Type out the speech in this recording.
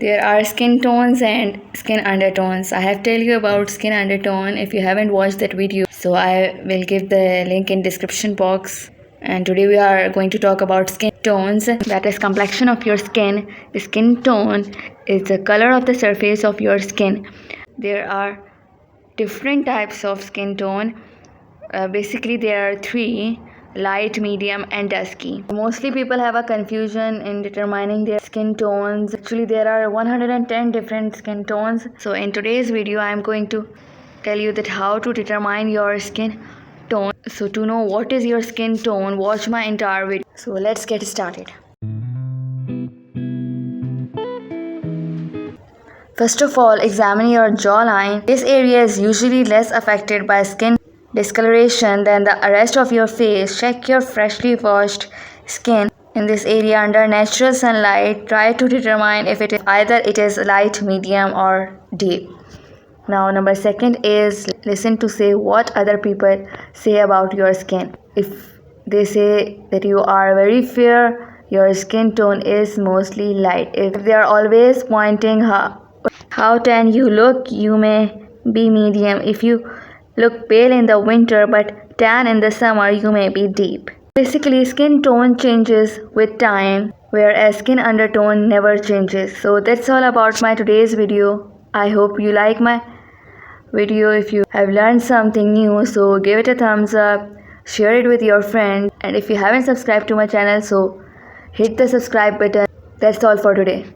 There are skin tones and skin undertones. I have tell you about skin undertone if you haven't watched that video. So I will give the link in description box. And today we are going to talk about skin tones, that is complexion of your skin. The skin tone is the color of the surface of your skin. There are different types of skin tone. Basically there are three: light, medium and dusky. Mostly people have a confusion in determining their skin tones. Actually there are 110 different skin tones. So in today's video I am going to tell you that how to determine your skin tone. So to know what is your skin tone, watch my entire video. So let's get started. First of all, examine your jawline. This area is usually less affected by skin discoloration than the rest of your face. Check your freshly washed skin in this area under natural sunlight. Try to determine if it is light, medium or deep. Now number second is listen to say what other people say about your skin. If they say that you are very fair, your skin tone is mostly light. If they are always pointing how tan you look, you may be medium. If you look pale in the winter but tan in the summer, you may be deep. Basically, skin tone changes with time, whereas skin undertone never changes. So that's all about my today's video. I hope you like my video. If you have learned something new, so give it a thumbs up, share it with your friends, and if you haven't subscribed to my channel, so hit the subscribe button. That's all for today.